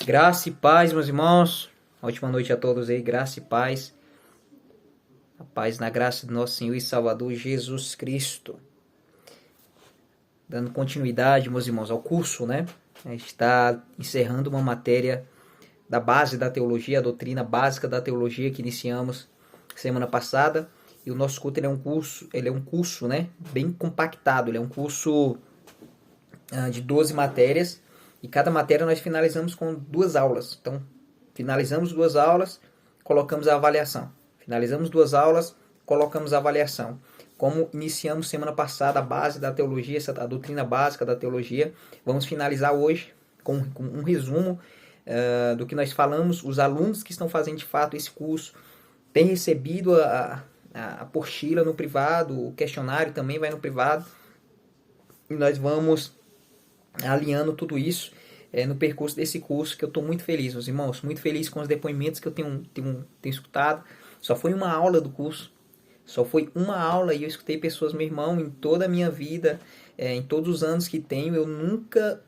Graça e paz, meus irmãos. Ótima noite a todos aí, graça e paz. A paz na graça do nosso Senhor e Salvador Jesus Cristo. Dando continuidade, meus irmãos, ao curso, né? A gente está encerrando uma matéria da base da teologia, a doutrina básica da teologia que iniciamos semana passada. E o nosso culto ele é um curso, né? Bem compactado. Ele é um curso de 12 matérias. E cada matéria nós finalizamos com 2 aulas. Então, finalizamos 2 aulas, colocamos a avaliação. Finalizamos 2 aulas, colocamos a avaliação. Como iniciamos semana passada a base da teologia, a doutrina básica da teologia, vamos finalizar hoje com um resumo do que nós falamos. Os alunos que estão fazendo de fato esse curso têm recebido a apostila no privado, o questionário também vai no privado. E nós vamos alinhando tudo isso no percurso desse curso, que eu estou muito feliz, meus irmãos, muito feliz com os depoimentos que eu tenho escutado. Só foi uma aula do curso, só foi uma aula e eu escutei pessoas, meu irmão, em toda a minha vida, em todos os anos que tenho, eu nunca,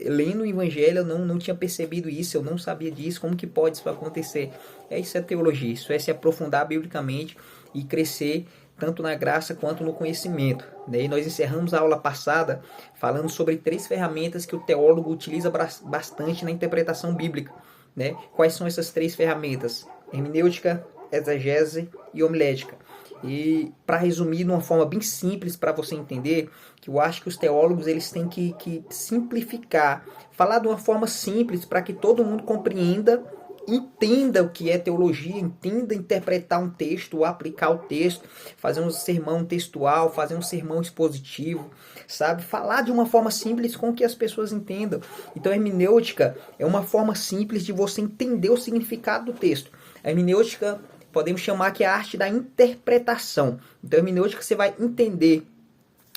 lendo o Evangelho, eu não tinha percebido isso, eu não sabia disso, como que pode isso acontecer? Isso é teologia, isso é se aprofundar biblicamente e crescer tanto na graça quanto no conhecimento. E nós encerramos a aula passada falando sobre 3 ferramentas que o teólogo utiliza bastante na interpretação bíblica. Quais são essas 3 ferramentas? Hermenêutica, exegese e homilética. E para resumir de uma forma bem simples para você entender, que eu acho que os teólogos eles têm que simplificar, falar de uma forma simples para que todo mundo compreenda, entenda o que é teologia, entenda interpretar um texto, aplicar o texto, fazer um sermão textual, fazer um sermão expositivo, sabe? Falar de uma forma simples com que as pessoas entendam. Então, a hermenêutica é uma forma simples de você entender o significado do texto. A hermenêutica, podemos chamar que é a arte da interpretação. Então, a hermenêutica você vai entender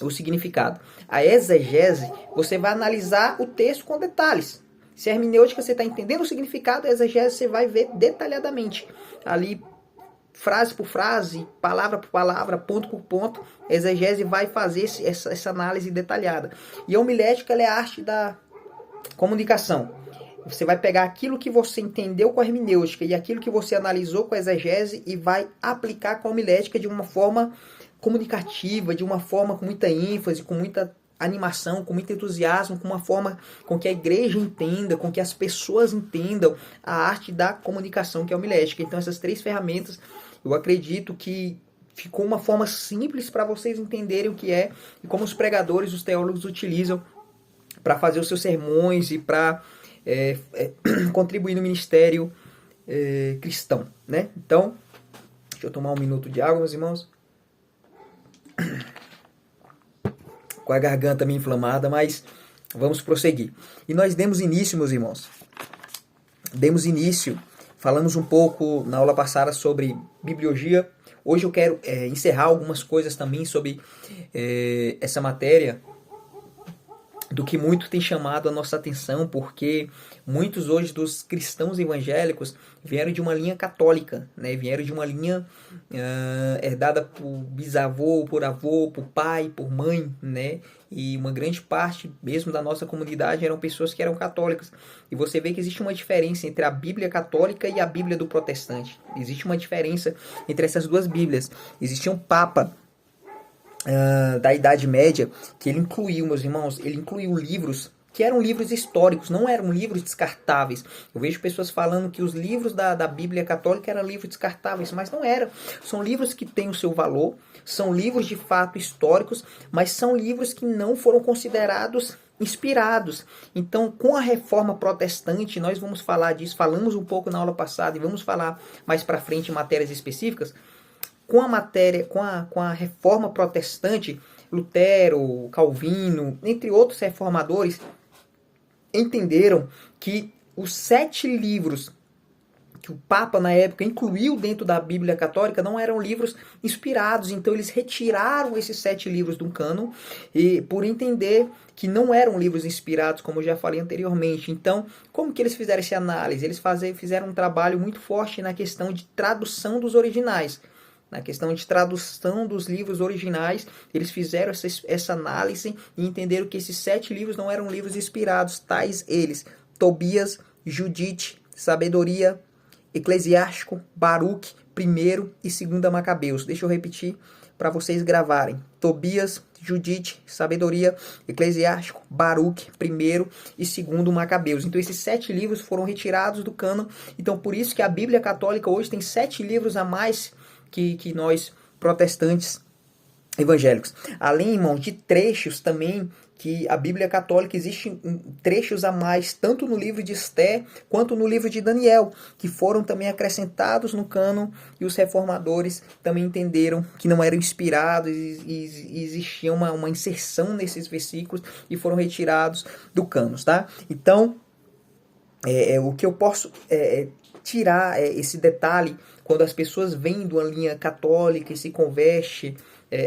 o significado. A exegese, você vai analisar o texto com detalhes. Se a hermenêutica você está entendendo o significado, a exegese você vai ver detalhadamente. Ali, frase por frase, palavra por palavra, ponto por ponto, a exegese vai fazer essa análise detalhada. E a homilética ela é a arte da comunicação. Você vai pegar aquilo que você entendeu com a hermenêutica e aquilo que você analisou com a exegese e vai aplicar com a homilética de uma forma comunicativa, de uma forma com muita ênfase, com muita animação, com muito entusiasmo, com uma forma com que a igreja entenda, com que as pessoas entendam a arte da comunicação, que é a homilética. Então, essas 3 ferramentas, eu acredito que ficou uma forma simples para vocês entenderem o que é e como os pregadores, os teólogos utilizam para fazer os seus sermões e para contribuir no ministério cristão, né? Então, deixa eu tomar um minuto de água, meus irmãos. Com a garganta meio inflamada, mas vamos prosseguir. E nós demos início, meus irmãos. Falamos um pouco na aula passada sobre bibliologia. Hoje eu quero encerrar algumas coisas também sobre essa matéria, do que muito tem chamado a nossa atenção, porque muitos hoje dos cristãos evangélicos vieram de uma linha católica, né? Vieram de uma linha herdada por bisavô, por avô, por pai, por mãe, né? E uma grande parte mesmo da nossa comunidade eram pessoas que eram católicas. E você vê que existe uma diferença entre a Bíblia católica e a Bíblia do protestante. Existe uma diferença entre essas 2 Bíblias. Existia um Papa da Idade Média, que ele incluiu, meus irmãos, ele incluiu livros que eram livros históricos, não eram livros descartáveis. Eu vejo pessoas falando que os livros da Bíblia Católica eram livros descartáveis, mas não eram. São livros que têm o seu valor, são livros de fato históricos, mas são livros que não foram considerados inspirados. Então, com a reforma protestante, nós vamos falar disso, falamos um pouco na aula passada e vamos falar mais para frente em matérias específicas. Com a reforma protestante, Lutero, Calvino, entre outros reformadores, entenderam que os 7 livros que o Papa na época incluiu dentro da Bíblia Católica não eram livros inspirados. Então eles retiraram esses 7 livros do cânon, e por entender que não eram livros inspirados, como eu já falei anteriormente. Então, como que eles fizeram essa análise? Eles fizeram um trabalho muito forte na questão de tradução dos originais. Na questão de tradução dos livros originais, eles fizeram essa análise e entenderam que esses 7 livros não eram livros inspirados, tais eles, Tobias Judite, Sabedoria, Eclesiástico, Baruque, 1º e 2ª Macabeus. Deixa eu repetir para vocês gravarem. Tobias, Judite, Sabedoria, Eclesiástico, Baruque, 1º e 2º Macabeus. Então esses 7 livros foram retirados do cânon. Então por isso que a Bíblia Católica hoje tem 7 livros a mais que nós protestantes evangélicos. Além, irmãos, de trechos também, que a Bíblia Católica existe trechos a mais, tanto no livro de Esté, quanto no livro de Daniel, que foram também acrescentados no cânon, e os reformadores também entenderam que não eram inspirados, e existia uma inserção nesses versículos, e foram retirados do cânon, tá? Então, o que eu posso tirar esse detalhe, quando as pessoas vêm de uma linha católica e se converte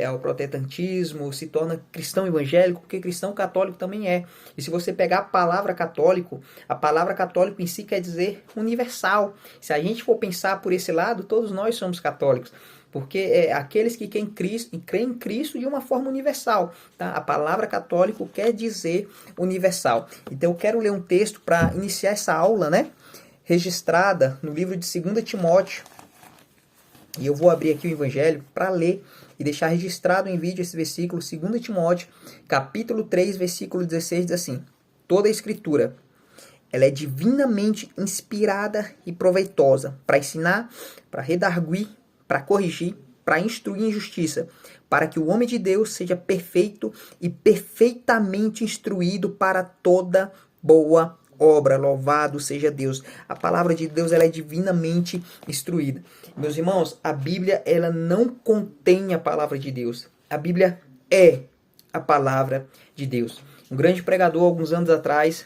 ao protestantismo, se torna cristão evangélico, porque cristão católico também é. E se você pegar a palavra católico em si quer dizer universal. Se a gente for pensar por esse lado, todos nós somos católicos, porque aqueles que creem em Cristo de uma forma universal. Tá? A palavra católico quer dizer universal. Então eu quero ler um texto para iniciar essa aula, né? Registrada no livro de 2 Timóteo. E eu vou abrir aqui o Evangelho para ler e deixar registrado em vídeo esse versículo. 2 Timóteo, capítulo 3, versículo 16, diz assim: toda a Escritura, ela é divinamente inspirada e proveitosa para ensinar, para redarguir, para corrigir, para instruir em justiça, para que o homem de Deus seja perfeito e perfeitamente instruído para toda boa obra. Louvado seja Deus. A palavra de Deus, ela é divinamente instruída. Meus irmãos, a Bíblia, ela não contém a palavra de Deus. A Bíblia é a palavra de Deus. Um grande pregador, alguns anos atrás,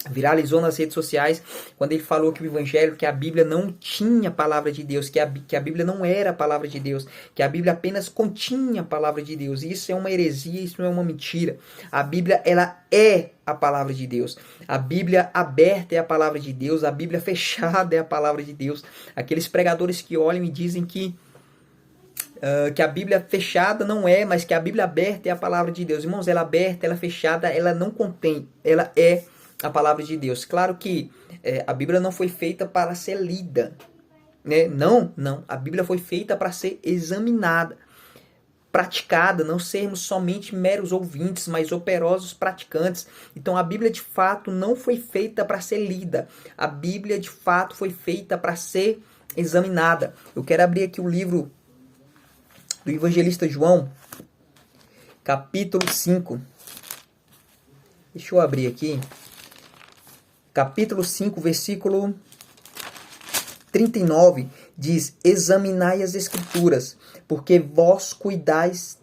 viralizou nas redes sociais quando ele falou que o Evangelho, que a Bíblia não tinha a palavra de Deus, que a Bíblia não era a palavra de Deus, que a Bíblia apenas continha a palavra de Deus. Isso é uma heresia, isso não é uma mentira. A Bíblia, ela é a palavra de Deus. A Bíblia aberta é a palavra de Deus, a Bíblia fechada é a palavra de Deus. Aqueles pregadores que olham e dizem que a Bíblia fechada não é, mas que a Bíblia aberta é a palavra de Deus. Irmãos, ela aberta, ela fechada, ela não contém, ela é a palavra de Deus. Claro que a Bíblia não foi feita para ser lida, né? Não. A Bíblia foi feita para ser examinada, praticada, não sermos somente meros ouvintes, mas operosos praticantes. Então a Bíblia de fato não foi feita para ser lida. A Bíblia de fato foi feita para ser examinada. Eu quero abrir aqui o livro do evangelista João, capítulo 5. Deixa eu abrir aqui. Capítulo 5, versículo 39, diz: examinai as Escrituras, porque vós cuidais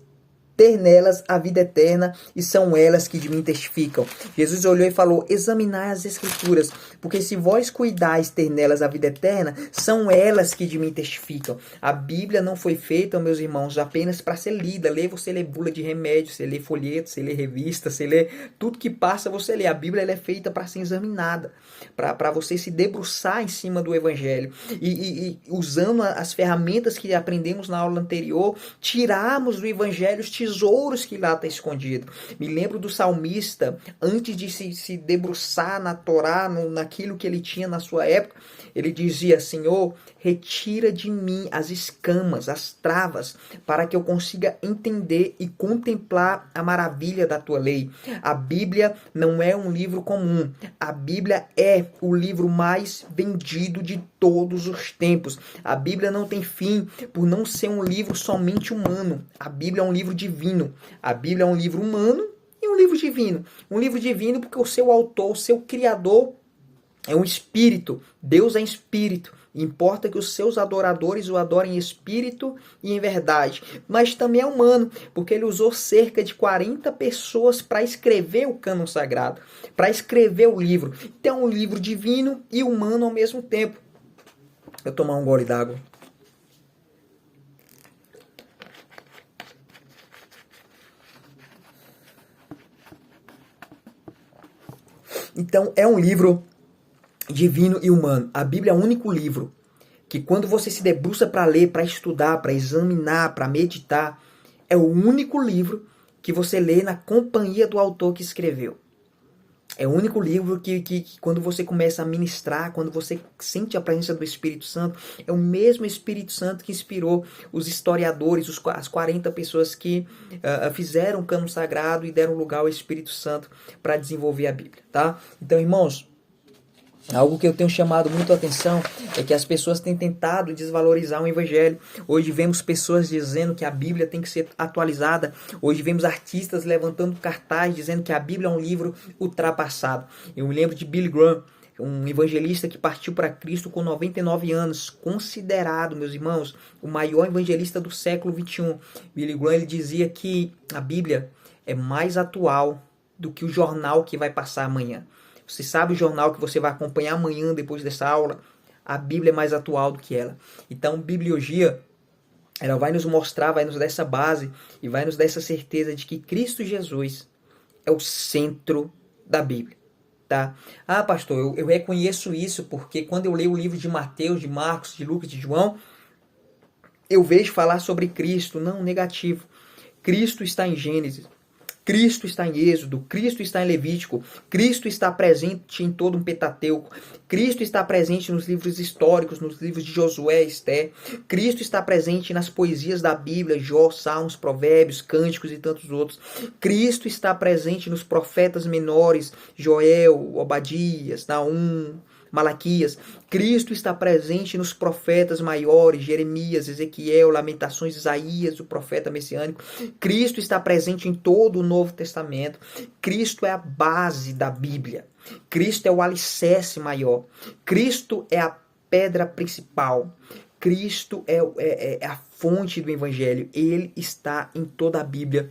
ter nelas a vida eterna, e são elas que de mim testificam. Jesus olhou e falou: examinai as Escrituras, porque se vós cuidais ter nelas a vida eterna, são elas que de mim testificam. A Bíblia não foi feita, meus irmãos, apenas para ser lida. Você lê bula de remédio, você lê folheto, você lê revista, você lê tudo que passa, você lê. A Bíblia, ela é feita para ser examinada, para você se debruçar em cima do Evangelho. E usando as ferramentas que aprendemos na aula anterior, tirarmos do Evangelho os tesouros que lá está escondido. Me lembro do salmista, antes de se debruçar na Torá, naquilo que ele tinha na sua época, ele dizia: Senhor, retira de mim as escamas, as travas, para que eu consiga entender e contemplar a maravilha da tua lei. A Bíblia não é um livro comum. A Bíblia é o livro mais vendido de todos os tempos. A Bíblia não tem fim por não ser um livro somente humano. A Bíblia é um livro divino. A Bíblia é um livro humano e um livro divino. Um livro divino porque o seu autor, o seu criador, é um espírito. Deus é espírito. Importa que os seus adoradores o adorem em espírito e em verdade. Mas também é humano, porque ele usou cerca de 40 pessoas para escrever o cânon sagrado, para escrever o livro. Então é um livro divino e humano ao mesmo tempo. Eu vou tomar um gole d'água. Então é um livro divino e humano. A Bíblia é o único livro que, quando você se debruça para ler, para estudar, para examinar, para meditar, é o único livro que você lê na companhia do autor que escreveu. É o único livro que quando você começa a ministrar, quando você sente a presença do Espírito Santo, é o mesmo Espírito Santo que inspirou os historiadores, as 40 pessoas que fizeram o cano sagrado e deram lugar ao Espírito Santo para desenvolver a Bíblia, tá? Então, irmãos, algo que eu tenho chamado muito a atenção é que as pessoas têm tentado desvalorizar o Evangelho. Hoje vemos pessoas dizendo que a Bíblia tem que ser atualizada. Hoje vemos artistas levantando cartaz dizendo que a Bíblia é um livro ultrapassado. Eu me lembro de Billy Graham, um evangelista que partiu para Cristo com 99 anos, considerado, meus irmãos, o maior evangelista do século 21. Billy Graham, ele dizia que a Bíblia é mais atual do que o jornal que vai passar amanhã. Você sabe o jornal que você vai acompanhar amanhã depois dessa aula? A Bíblia é mais atual do que ela. Então, bibliologia, ela vai nos mostrar, vai nos dar essa base e vai nos dar essa certeza de que Cristo Jesus é o centro da Bíblia. Tá? Ah, pastor, eu reconheço isso porque quando eu leio o livro de Mateus, de Marcos, de Lucas, de João, eu vejo falar sobre Cristo. Não, negativo. Cristo está em Gênesis. Cristo está em Êxodo, Cristo está em Levítico, Cristo está presente em todo um Pentateuco, Cristo está presente nos livros históricos, nos livros de Josué, Esté, Cristo está presente nas poesias da Bíblia, Jó, Salmos, Provérbios, Cânticos e tantos outros. Cristo está presente nos profetas menores, Joel, Obadias, Naum, Malaquias. Cristo está presente nos profetas maiores, Jeremias, Ezequiel, Lamentações, Isaías, o profeta messiânico. Cristo está presente em todo o Novo Testamento. Cristo é a base da Bíblia. Cristo é o alicerce maior. Cristo é a pedra principal. Cristo é a fonte do Evangelho. Ele está em toda a Bíblia,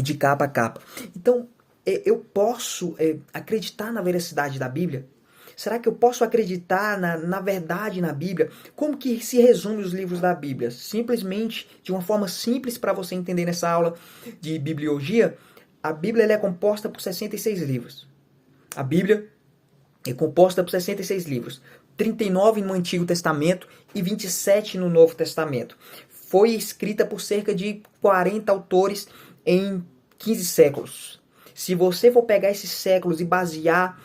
de capa a capa. Então, eu posso acreditar na veracidade da Bíblia? Será que eu posso acreditar na verdade na Bíblia? Como que se resume os livros da Bíblia? Simplesmente, de uma forma simples para você entender nessa aula de bibliologia, a Bíblia ela é composta por 66 livros. A Bíblia é composta por 66 livros. 39 no Antigo Testamento e 27 no Novo Testamento. Foi escrita por cerca de 40 autores em 15 séculos. Se você for pegar esses séculos e basear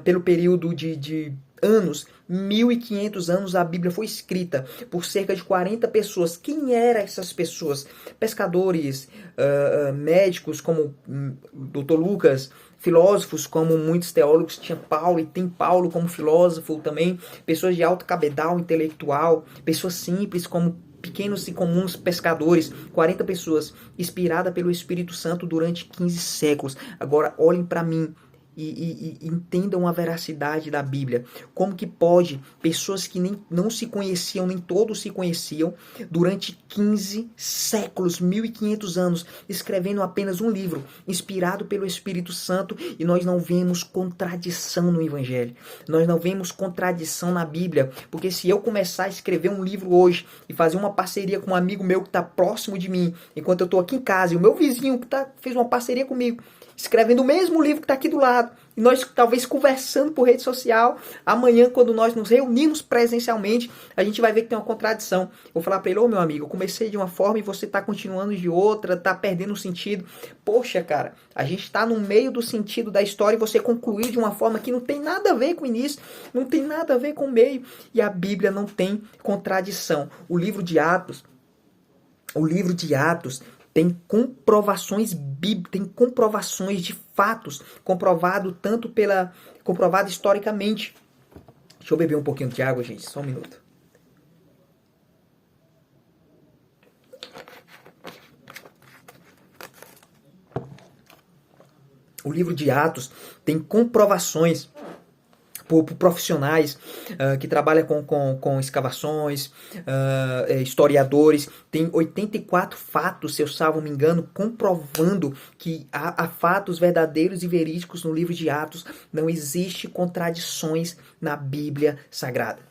pelo período de anos, 1500 anos, a Bíblia foi escrita por cerca de 40 pessoas. Quem eram essas pessoas? Pescadores, médicos como Dr. Lucas, filósofos como muitos teólogos, tinha Paulo e tem Paulo como filósofo também, pessoas de alto cabedal intelectual, pessoas simples como pequenos e comuns pescadores, 40 pessoas, inspirada pelo Espírito Santo durante 15 séculos. Agora olhem para mim e entendam a veracidade da Bíblia. Como que pode pessoas que não se conheciam, nem todos se conheciam, durante 15 séculos, 1500 anos, escrevendo apenas um livro, inspirado pelo Espírito Santo, e nós não vemos contradição no Evangelho. Nós não vemos contradição na Bíblia, porque se eu começar a escrever um livro hoje e fazer uma parceria com um amigo meu que está próximo de mim, enquanto eu estou aqui em casa, e o meu vizinho que fez uma parceria comigo, escrevendo o mesmo livro que está aqui do lado, e nós talvez conversando por rede social, amanhã quando nós nos reunirmos presencialmente, a gente vai ver que tem uma contradição. Eu vou falar para ele: ô meu amigo, eu comecei de uma forma e você está continuando de outra, está perdendo o sentido. Poxa, cara, a gente está no meio do sentido da história e você concluiu de uma forma que não tem nada a ver com o início, não tem nada a ver com o meio, e a Bíblia não tem contradição. O livro de Atos tem comprovações bíblicas, tem comprovações de fatos, comprovado historicamente. Deixa eu beber um pouquinho de água, gente, só um minuto. O livro de Atos tem comprovações por profissionais que trabalham com escavações, historiadores. Tem 84 fatos, se eu salvo me engano, comprovando que há fatos verdadeiros e verídicos no livro de Atos. Não existe contradições na Bíblia Sagrada.